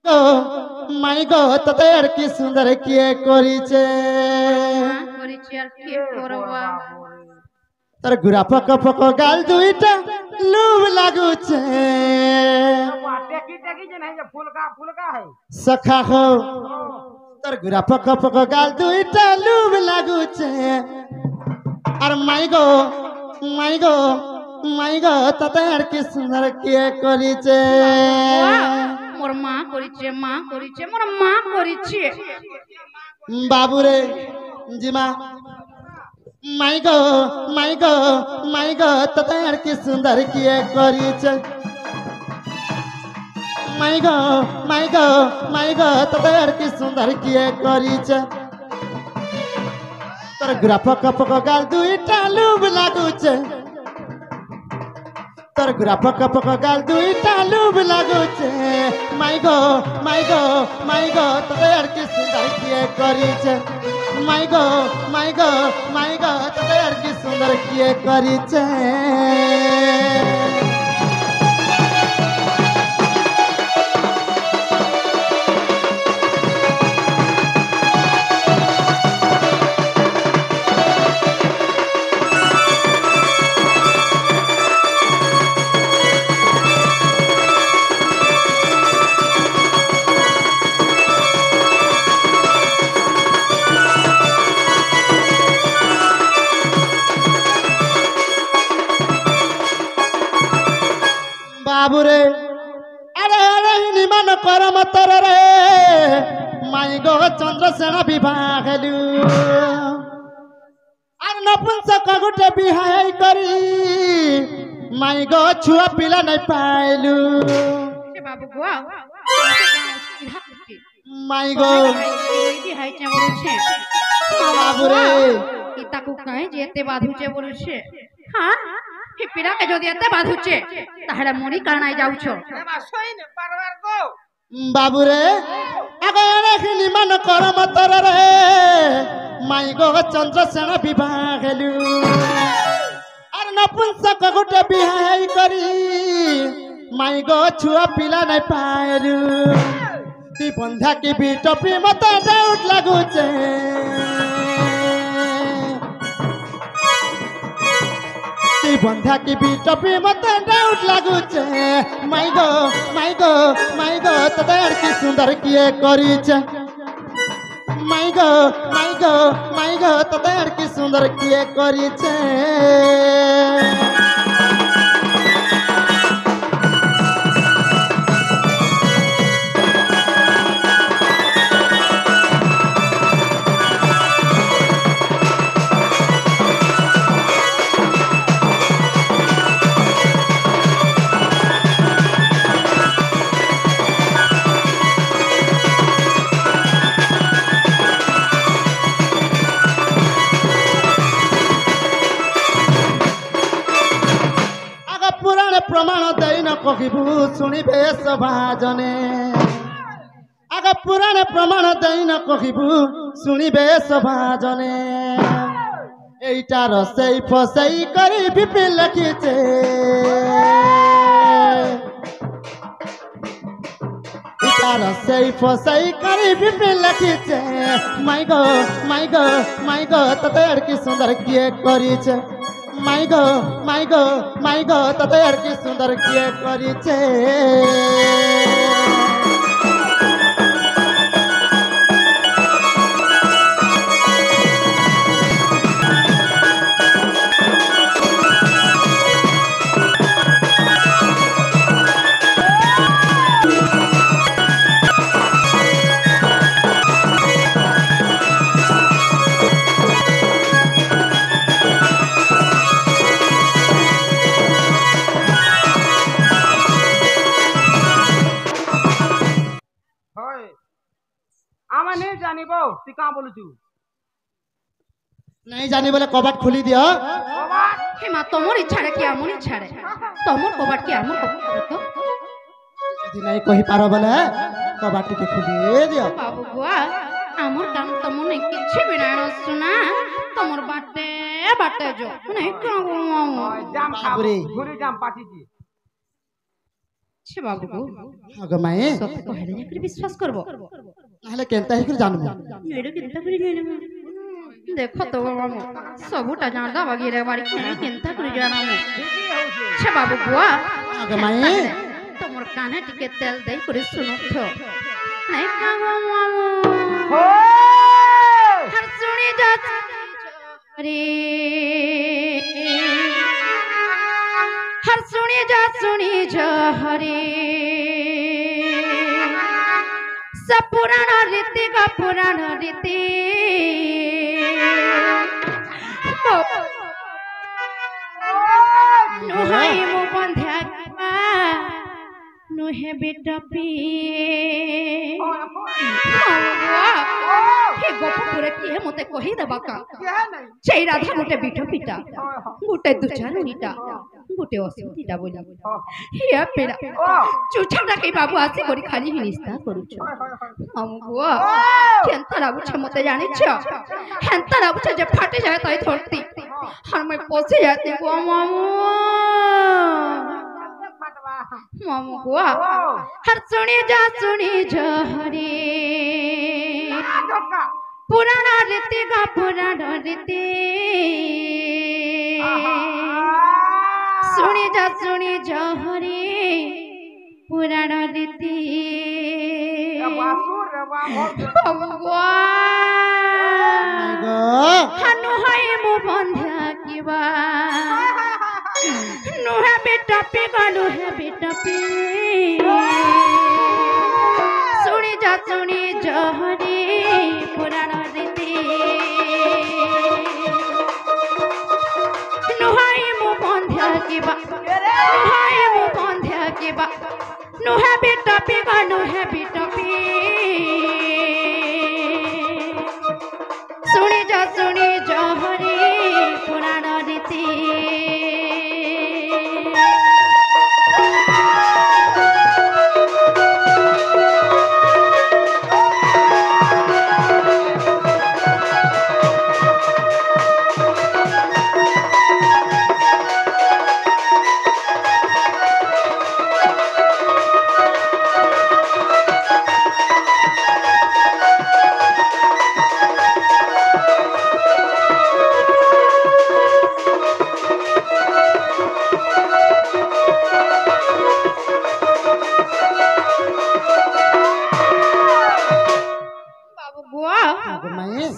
গো মাই গো তোতে আর কি সুন্দর কিয়ে করিছে করেছি আর কি করবা তোর গুড়া পক পক গাল দুইটা লুব লাগুছে সখা হো তোর গুড়া পক পক গাল দুইটা লুব লাগুছে আর মাই গো মাই গো মাই গো তোতে আর কি সুন্দর কিয়ে করিছে মোর মা করেছে মোর মা করেছে বাবুরে জিমা মাই গো মাই গো মাই গো তোতে আর কি সুন্দর কিয়ে করিছে মাই গো মাই গো মাই গো তোতে আর কি সুন্দর কিয়ে করিছে তোর গুড়া পক পক গাল দুইটা লুব লাগুছে তোর গুড়া পক পক গাল দুইটা লুব লাগুছে মাই গো মাই গো মাই গো তোতে আর কি সুন্দর কিয়ে করিছে মাই গো মাই গো মাই গো তোতে আর কি সুন্দর কিয়ে করিছে বাবুরে আরে আরে নিমান করম তর রে মাই গো চন্দ্রসেন বিবাহ হেলু আর নপুংসক গোটে বিহাই করি মাই গো ছুয়া পিলা নাই পাইলু বাবু গো মাই গো হাইছে বলছে বাবুরে তাকে কাই যেতে বাঁধুছে বলছে হ্যাঁ পিড়াকে যদি এতে বাঁধুছে তাহলে মরি কারণাই যাউছ বাবুরে আগে অনেক নিমান করম তর রে মাই গো চন্দ্রসেন বিবাহ হেলু আর নপুংসক গোটে বিহাই করি মাই গো ছুয়া পিলা নাই পাইলু তুই বন্ধা কি বিটপি মতে ডাউট লাগুছে তুই বন্ধা কি বিটপি মতে ডাউট লাগুছে মাই গো মাই গো মাই গো তোতে আর কি সুন্দর কিয়ে করিছে মাই গো মাই গো মাই গো তোতে আর কি সুন্দর কিয়ে করিছে প্রমাণ দেই ন কহিবু শুনিবে সভাজনে আগে পুরাণ প্রমাণ দেই ন কহিবু শুনিবে সভাজনে এইটার সেই ফসাই করে বিপি লিখিছে এইটার সেই ফসাই করে বিপি লিখিছে মাই গো মাই গো মাই গো তোতে আর কি সুন্দর কিয়ে করিছে মাই গো মাই গো মাই গো তোতে আর কি সুন্দর কিয়ে করিছে नहीं जानी बोले कबाट खुली दियो हेमा तोमर इच्छारे कि आमर इच्छारे तोमर कबाट कि आमर कबाट যদি নাই কহি পারো বলে কबाट টিকে খুলি দিও बाबू बुआ आमर काम तमो नहीं किछि बिना सुना तोमर बाटे बाटे जो नहीं कहू जाम बाबरे घुरी जाम पाटी जी সে বাবু গো আগে মায়ে সত্যি কহিলে যাকে বিশ্বাস করব নাহলে কেনতা হে করে জানবো এটা কেনতা করে জানবো দেখো তো বাবা সবুটা জানদা বাগিরে বাড়ি কেনতা করে জানামু সে বাবু গো আগে মায়ে তোমার কানে টিকে তেল দেই করে শুনো তো নাই কাগো মামু হর শুনি যা রে हर सुनी जा हरे सब पुराना रीति का पुराना रीति नुहाई मु बंध्या नुहे बेटा पी हे गोपपुरे किए मते कहि देबा का সেই রাধা গোটে বিঠ পিটা গোটে দুচারণীটা গোটে অসুবিধা বলি হিয়া পেরা চুছাটা কে বাবু আসি করি খালি হিনিস্তা করুছ আমগো কেনতা লাগুছে মতে জানিছ হেনতা লাগুছে যে ফাটে যায় তাই ধরতি আর মই পসে যাতে গো মামু मामू गुआ हर सुनी जा हरे पुराना रीति का पुराना रीति सुनी जा हरे पुराना रीति मामू गुआ हनु हाय मु बंध्या किवा नुहे बेटा पे गालू है बेटा पे सुनी जा हरे पुराना रीति नुहाई मु बंध्या के बा नुहे बेटा पे गालू है बेटा पे सुनी जा हरे पुराना रीति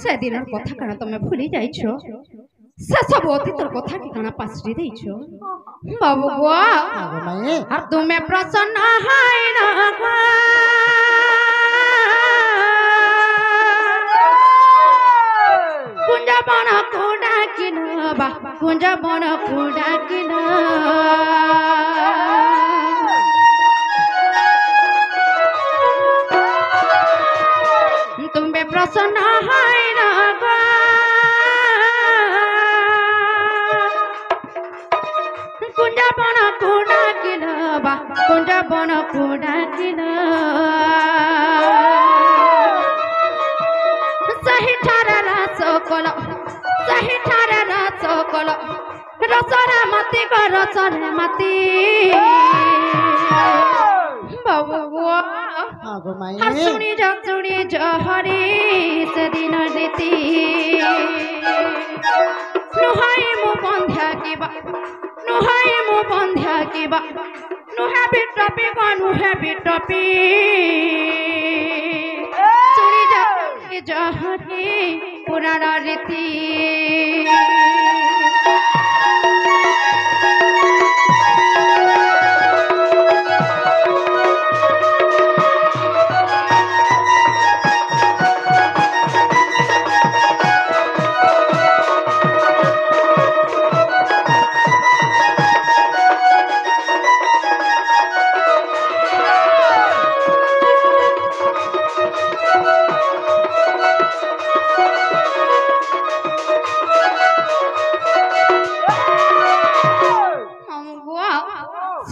সেদিনের কথা কেন তুমি ভুলি যাইছ সেসব অতীতের কথা কি কেন পাশড়ি দেইছ বাবু গো আর তুমি প্রসন্ন হয় না কুঞ্জা বন কুডা কিন বা কুঞ্জা বন কুডা কিন तुम्हें प्रसन्न है ना कुंजा बन कुडा किन बा कुंजा बन कुडा किन सही ठारा सकल रसरा मती को रसरा मती बाबू सुनी जा हरे सेदिन रीति नुहाई मु बंध्या के बा नुहे बेटा पे नुहे बेटा पे सुनी जा हरे पुराना रीति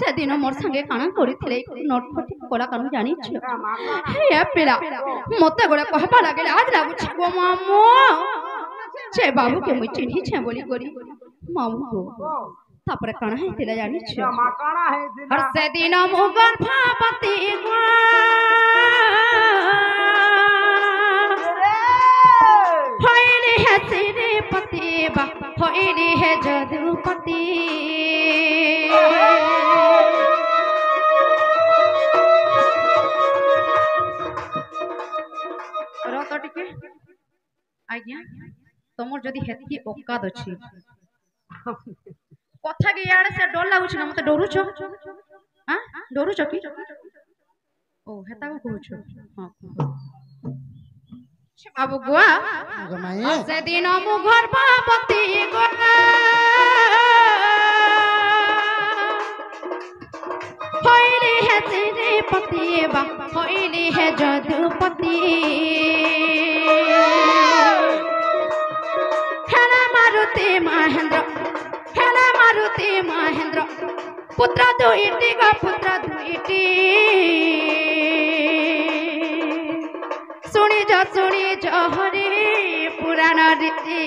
সেদিন মোর সঙ্গে কানা করিছিলে নটফটি কলা কারণ জানিছ হে পেলা মতে গোড়া কহবা লাগে আজ লাগুছে গো মামু সে বাবুকে মুই চিনিছে বলি করি মামু গো तापर कण हेतिला जानिछ जमा काना है दिला हर से दिन मु गर्भवती होइली है श्रीपति बा होइली है जदुपति रत टिके आज्ञा तमर जदी हेतकी औकात अछि कथा के यार से डर लागुछ ना मते डरुछ हां डरुछ की ओ हेता को कहूछ हां बाबू गुआ गमाई से दिन मु गर्भवती गो होइली है श्रीपति बा होइली है जदुपति हेला मारुति महेंद्र पुत्र दुईटी गो पुत्र दुईटी सुनी जो हरि पुराण रीति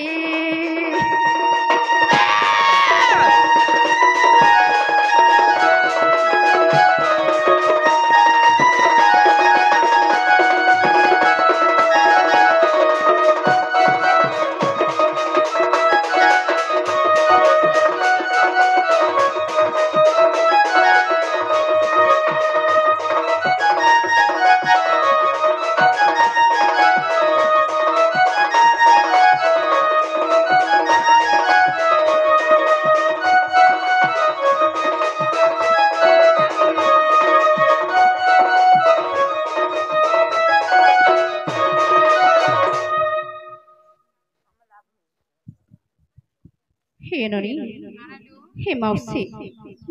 हे मौसी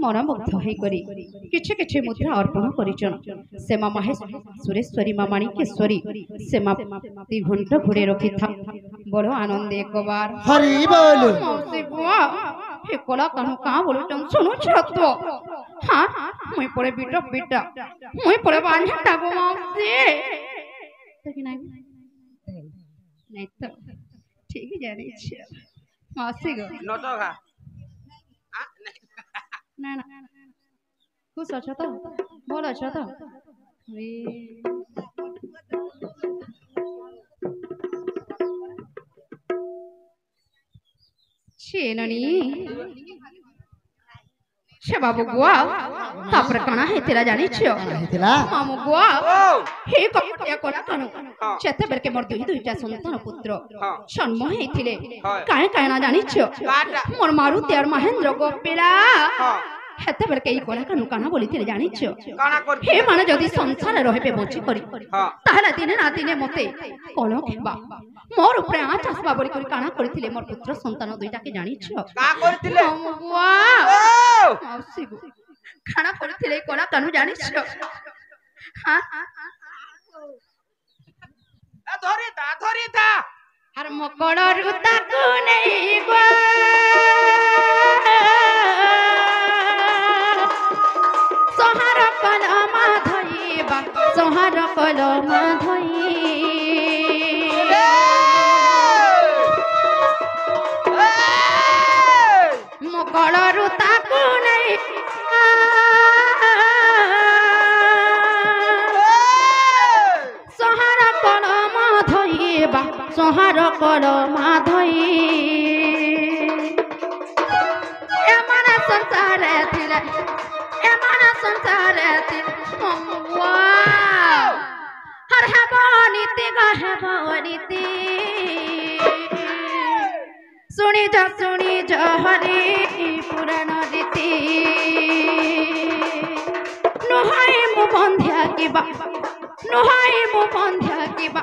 मन मुग्ध होई करी किछि किछि मुद्रा अर्पण करिचन से मा सुरेश्वरी मा माणिकेश्वरी से मा ती घंट घुड़े रखी था बड़ो आनंद एक बार हरि बोल मौसी बुआ हे कोला कानु का बोलु तन सुनु छतो हां मुई परे बेटा मुई परे बांधा गो मौसी तो कि नहीं तो ठीक ही जानी छ मौसी गो नटगा ना खुश अच्छा तो बोल अच्छा तो छेननी छे बाबू गुआ तापर कणा हेतिला जानि छियो हेतिला मामू गुआ हे कपटिया कोला कनु चेते बेरके मोर दुईटा संतान पुत्र जन्म हेतिले काहे ना जानि छियो मोर मारुति और महेंद्र गोपेला हेते बेरके ई कोला कनु काना बोलिथिले जानि छियो काना कर हे माने जदी संसार रहबे बंची करी ताहला दिने ना दिने मते कोन खेबा मोर ऊपर आँच आसबा बोली करी काना करथिले मोर पुत्र संतान दुईटा के जानि छियो का करथिले वाह मौसी गो खाना करथिले कोला कानु जानि छियो हां धरे ता हर मकड़ रुता को नहीं गो सोहार कलमा धइबा सोहार कलमा धइ मकड़ रुता को नहीं सोहार कलमा धइबा सोहार कलमा धइ एमना संसार थिले एमना संसार थिले हर हेबनीति गहेबनीति सुनी जा हरि पुराण रीति नुहाई मु बंध्या किबा नुहाई मु बंध्या किबा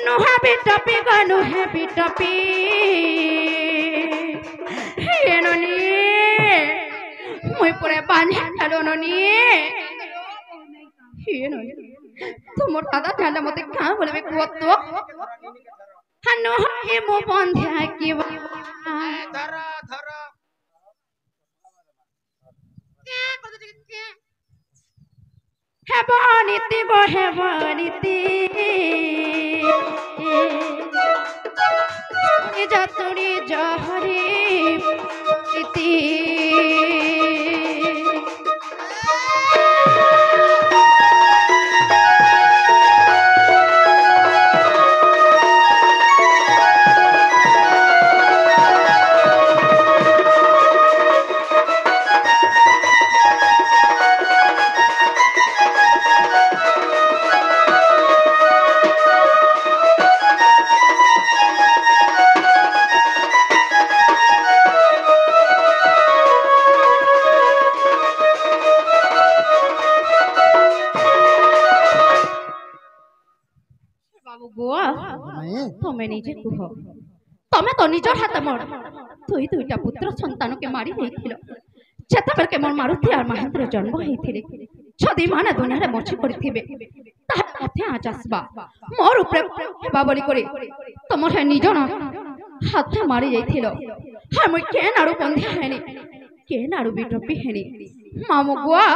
नुहा बिटपी गनु हे बिटपी हेननी मुई परे बांधा ठालोननी हेननी तुमर दादा ठाला मते का बोलबे कुतो हनु हे मु बंध्या किबा धर हेबनीति गो हेबनीति जतुरी जहरी रीति বাবু গোয়া মায়ে তুমি নিজে কুহ তুমি তো নিজের হাতে মোর দুইটা পুত্র সন্তানকে মারি ଦେଇଥିଲ যেତେବେଳେ মোর মারুতি আর মহেন্দ্র জন্ম হয়েছিল যদি মানে দুনিয়ারে মছি করিথিবে তাহার পথে আজ আসবা মোর উপরে হেবা বলি করে তোমার নিজর হাতে মারি যাইছিল আর মুই কেন আরো বন্ধি হেনি কেন আরো বিটপি হেনি মামু গুয়া